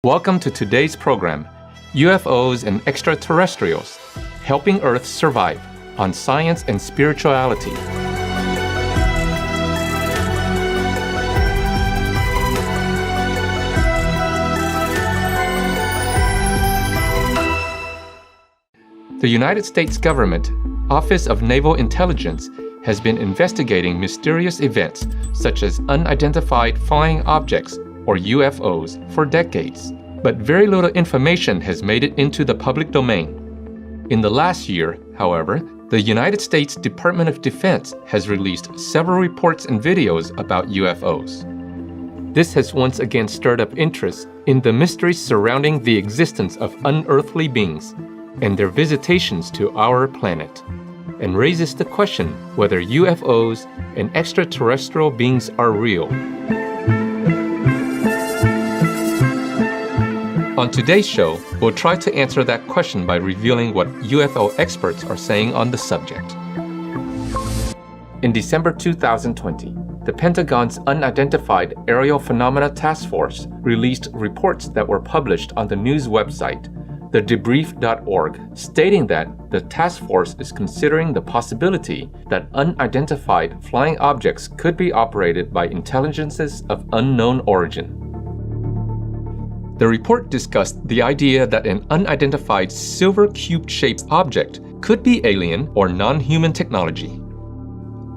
Welcome to today's program, UFOs and Extraterrestrials, Helping Earth Survive, on Science and Spirituality. The United States Government, Office of Naval Intelligence, has been investigating mysterious events such as unidentified flying objects, or UFOs, for decades, but very little information has made it into the public domain. In the last year, however, the United States Department of Defense has released several reports and videos about UFOs. This has once again stirred up interest in the mysteries surrounding the existence of unearthly beings and their visitations to our planet, and raises the question whether UFOs and extraterrestrial beings are real. On today's show, we'll try to answer that question by revealing what UFO experts are saying on the subject. In December 2020, the Pentagon's Unidentified Aerial Phenomena Task Force released reports that were published on the news website, thedebrief.org, stating that the task force is considering the possibility that unidentified flying objects could be operated by intelligences of unknown origin. The report discussed the idea that an unidentified silver cube-shaped object could be alien or non-human technology.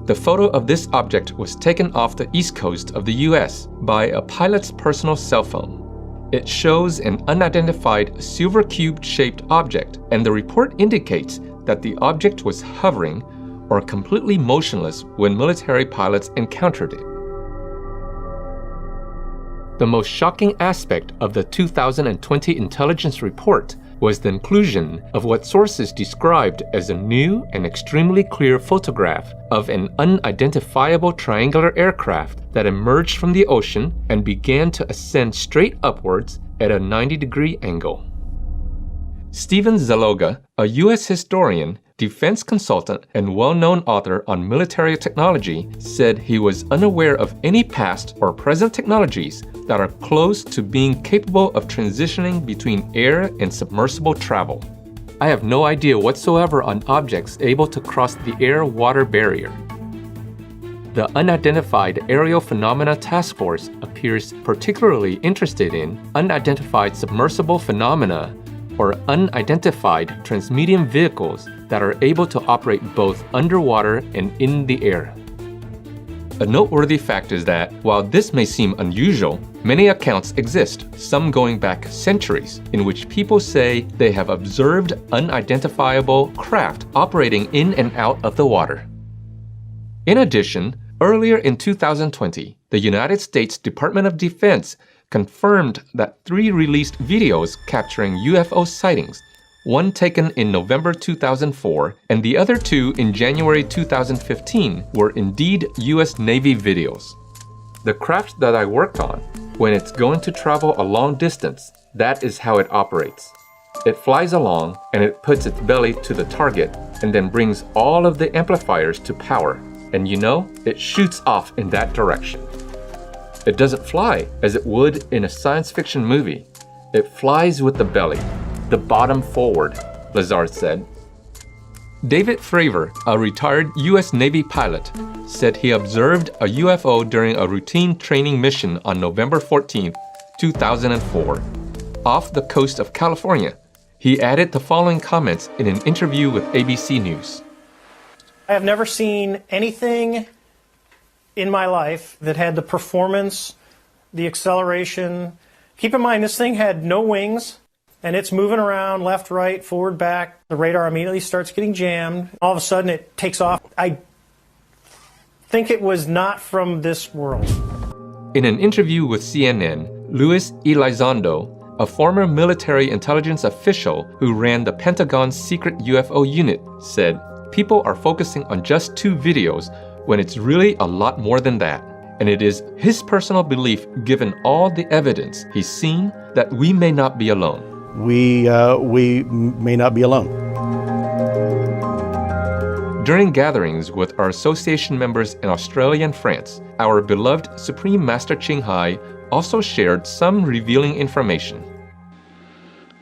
The photo of this object was taken off the east coast of the US by a pilot's personal cell phone. It shows an unidentified silver cube-shaped object, and the report indicates that the object was hovering or completely motionless when military pilots encountered it. The most shocking aspect of the 2020 intelligence report was the inclusion of what sources described as a new and extremely clear photograph of an unidentifiable triangular aircraft that emerged from the ocean and began to ascend straight upwards at a 90-degree angle. Stephen Zaloga, a U.S. historian, defense consultant, and well-known author on military technology, said he was unaware of any past or present technologies that are close to being capable of transitioning between air and submersible travel. I have no idea whatsoever on objects able to cross the air-water barrier. The Unidentified Aerial Phenomena Task Force appears particularly interested in unidentified submersible phenomena or unidentified transmedium vehicles that are able to operate both underwater and in the air. A noteworthy fact is that, while this may seem unusual, many accounts exist, some going back centuries, in which people say they have observed unidentifiable craft operating in and out of the water. In addition, earlier in 2020, the United States Department of Defense confirmed that 3 released videos capturing UFO sightings, one taken in November 2004 and the other 2 in January 2015, were indeed US Navy videos. The craft that I worked on, when it's going to travel a long distance, that is how it operates. It flies along and it puts its belly to the target and then brings all of the amplifiers to power. And it shoots off in that direction. It doesn't fly as it would in a science fiction movie. It flies with the belly, the bottom forward, Lazard said. David Fravor, a retired U.S. Navy pilot, said he observed a UFO during a routine training mission on November 14, 2004, off the coast of California. He added the following comments in an interview with ABC News. I have never seen anything in my life that had the performance, the acceleration. Keep in mind, this thing had no wings, and it's moving around left, right, forward, back. The radar immediately starts getting jammed. All of a sudden, it takes off. I think it was not from this world. In an interview with CNN, Luis Elizondo, a former military intelligence official who ran the Pentagon's secret UFO unit, said, "People are focusing on just 2 videos when it's really a lot more than that. And it is his personal belief, given all the evidence he's seen, that we may not be alone." We may not be alone. During gatherings with our association members in Australia and France, our beloved Supreme Master Ching Hai also shared some revealing information.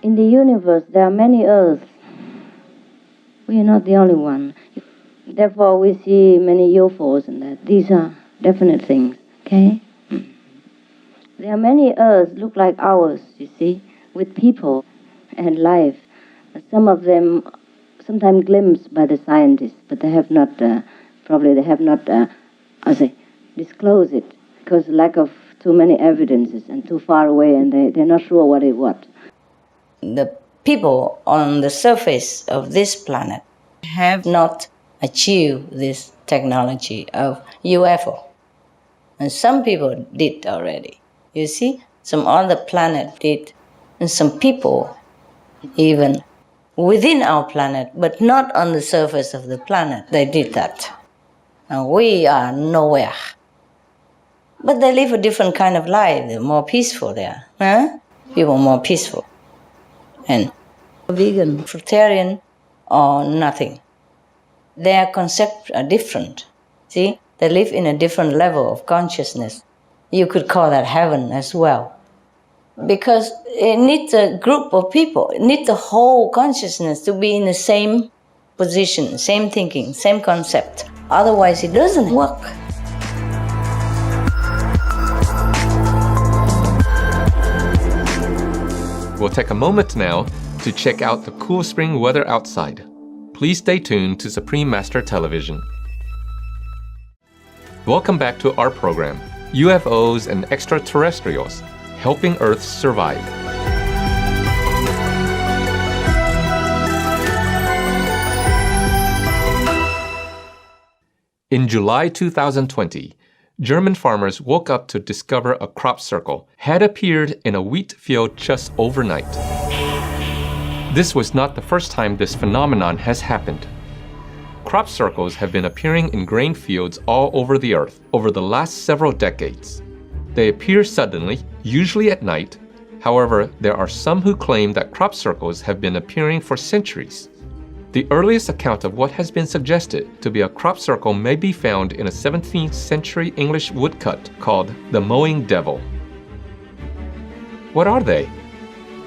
In the universe, there are many Earths. We are not the only one. Therefore, we see many UFOs and that. These are definite things, okay? There are many Earths look like ours, you see, with people and life. Some of them sometimes glimpsed by the scientists, but they have not, disclosed it because lack of too many evidences and too far away, and they're not sure what it was. The people on the surface of this planet have not achieved this technology of UFO. And some people did already. You see, some other planet did. And some people, even within our planet, but not on the surface of the planet, they did that. And we are nowhere. But they live a different kind of life. They're more peaceful there. Huh? People more peaceful. And vegan, fruitarian, or nothing. Their concepts are different. See? They live in a different level of consciousness. You could call that heaven as well. Because it needs a group of people. It needs the whole consciousness to be in the same position, same thinking, same concept. Otherwise, it doesn't work. We'll take a moment now to check out the cool spring weather outside. Please stay tuned to Supreme Master Television. Welcome back to our program, UFOs and Extraterrestrials, Helping Earth Survive. In July 2020, German farmers woke up to discover a crop circle had appeared in a wheat field just overnight. This was not the first time this phenomenon has happened. Crop circles have been appearing in grain fields all over the earth over the last several decades. They appear suddenly, usually at night. However, there are some who claim that crop circles have been appearing for centuries. The earliest account of what has been suggested to be a crop circle may be found in a 17th century English woodcut called the Mowing Devil. What are they?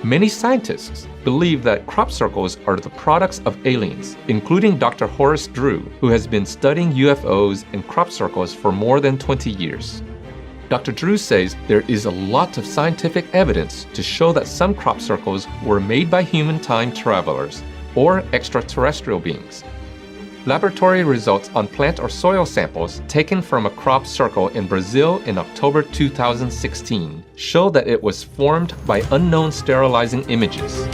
Many scientists believe that crop circles are the products of aliens, including Dr. Horace Drew, who has been studying UFOs and crop circles for more than 20 years. Dr. Drew says there is a lot of scientific evidence to show that some crop circles were made by human time travelers or extraterrestrial beings. Laboratory results on plant or soil samples taken from a crop circle in Brazil in October 2016 show that it was formed by unknown sterilizing images.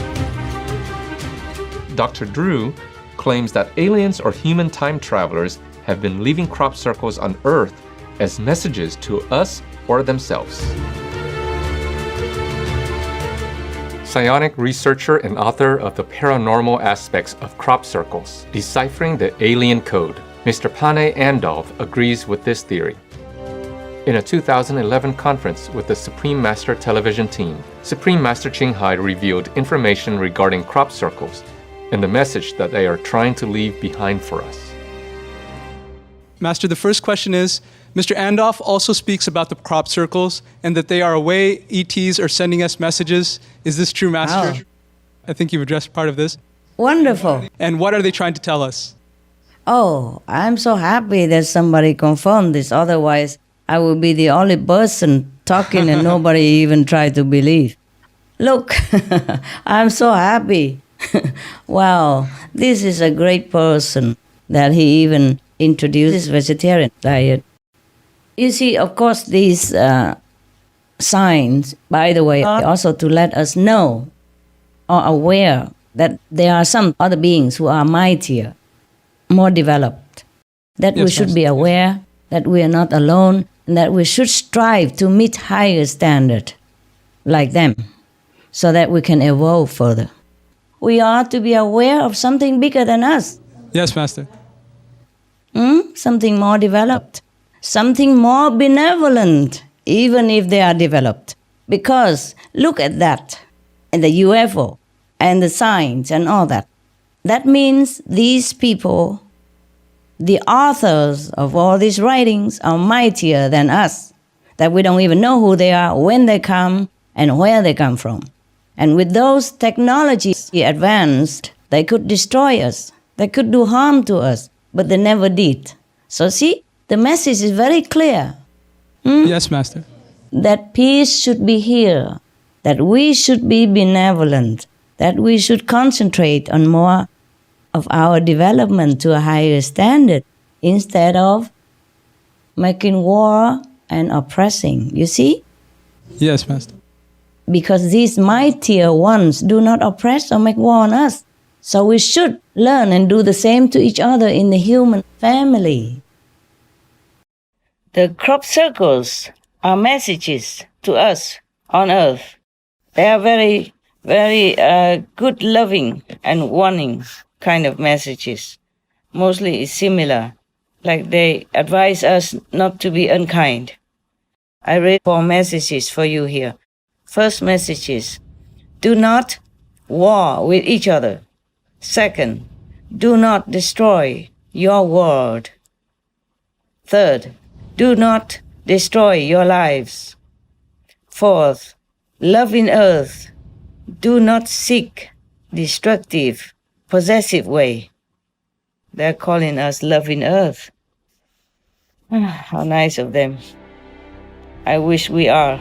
Dr. Drew claims that aliens or human time travelers have been leaving crop circles on Earth as messages to us or themselves. Psionic researcher and author of The Paranormal Aspects of Crop Circles, Deciphering the Alien Code, Mr. Pane Andolph agrees with this theory. In a 2011 conference with the Supreme Master television team, Supreme Master Ching Hai revealed information regarding crop circles and the message that they are trying to leave behind for us. Master, the first question is, Mr. Andolph also speaks about the crop circles and that they are a way ETs are sending us messages. Is this true, Master? I think you've addressed part of this. Wonderful. And what are they trying to tell us? Oh, I'm so happy that somebody confirmed this. Otherwise, I would be the only person talking and nobody even tried to believe. Look, I'm so happy. Wow, this is a great person that he even introduced this vegetarian diet. You see, of course, these signs, by the way, are also to let us know or aware that there are some other beings who are mightier, more developed, that we should be aware that we are not alone and that we should strive to meet higher standard like them so that we can evolve further. We are to be aware of something bigger than us. Yes, Master. Something more developed, something more benevolent, even if they are developed. Because look at that, and the UFO, and the science, and all that. That means these people, the authors of all these writings, are mightier than us, that we don't even know who they are, when they come, and where they come from. And with those technologies advanced, they could destroy us. They could do harm to us, but they never did. So see, the message is very clear. Yes, Master. That peace should be here, that we should be benevolent, that we should concentrate on more of our development to a higher standard instead of making war and oppressing. You see? Yes, Master. Because these mightier ones do not oppress or make war on us. So we should learn and do the same to each other in the human family. The crop circles are messages to us on earth. They are very, very good, loving and warning kind of messages. Mostly it's similar, like they advise us not to be unkind. I read 4 messages for you here. First message is, do not war with each other. Second, do not destroy your world. Third, do not destroy your lives. Fourth, love in earth. Do not seek destructive, possessive way. They're calling us love in earth. How nice of them. I wish we are.